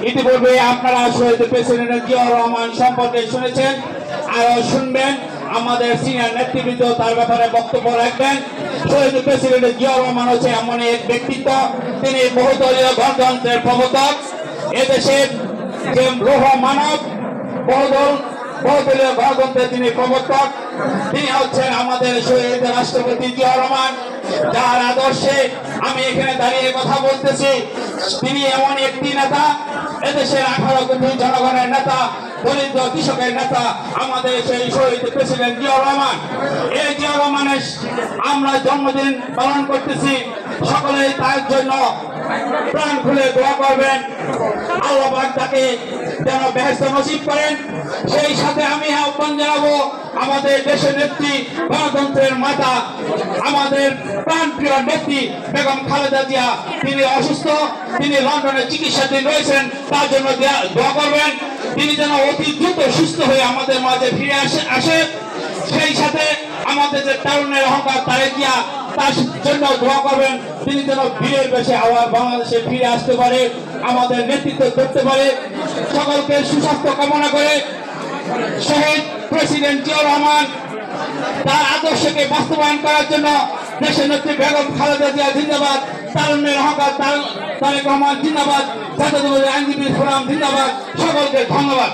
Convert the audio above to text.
ইতিপূর্বে আপনারা শহীদ প্রেসিডেন্ট জিয়াউর রহমান সম্পর্কে শুনেছেন, আরো শুনবেন। আমাদের সিনিয়র নেতৃবৃন্দ তার ব্যাপারে বক্তব্য রাখবেন। শহীদ প্রেসিডেন্ট জিয়াউর রহমান হচ্ছে এমন এক ব্যক্তিত্ব, তিনি বহুদলীয় গণতন্ত্রের প্রবর্তক। এদেশের যে লৌহ মানব বহুদলীয় গণতন্ত্রের তিনি প্রবর্তক। তিনি হচ্ছেন আমাদের শহীদ রাষ্ট্রপতি জিয়াউর রহমান, যার আদর্শে আমি এখানে দাঁড়িয়ে কথা বলতেছি। তিনি এমন একটি নেতা, এদেশের 18 কোটি জনগণের নেতা, দরিদ্র কৃষকের নেতা, আমাদের সেই শহীদ প্রেসিডেন্ট জিয়াউর রহমান। এই জিয়াউর রহমানের আমরা জন্মদিন পালন করতেছি। সকলেই তার জন্য প্রাণ খুলে দোয়া করবেন, আল্লাহ পাক তাকে যেন বেহেশত নসিব করেন। সেই সাথে আমি আহ্বান জানাবো আমাদের দেশের নেত্রী, গণতন্ত্রের মাতা, আমাদের প্রাণপ্রিয় নেত্রী বেগম খালেদা জিয়া, তিনি অসুস্থ, তিনি লন্ডনে চিকিৎসাধীন রয়েছেন, তার জন্য দোয়া করবেন। তিনি যেন অতি দ্রুত সুস্থ হয়ে আমাদের মাঝে ফিরে আসে। সেই সাথে আমাদের যে তারুণ্যের অহংকার তারেক জিয়া, তার জন্য দোয়া করবেন, তিনি যেন বীরের বেশে আবার বাংলাদেশে ফিরে আসতে পারে, আমাদের নেতৃত্ব করতে পারে। সকলকে সুস্বাস্থ্য কামনা করে শহীদ প্রেসিডেন্ট জিয়াউর রহমান তার আদর্শকে বাস্তবায়ন করার জন্য দেশের নেত্রী বেগম খালেদা জিয়া জিন্দাবাদ, তারুণ্যের অহংকার তারেক রহমান জিন্দাবাদ, জাতীয়তাবাদী আইনজীবী ফোরাম জিন্দাবাদ। সকলকে ধন্যবাদ।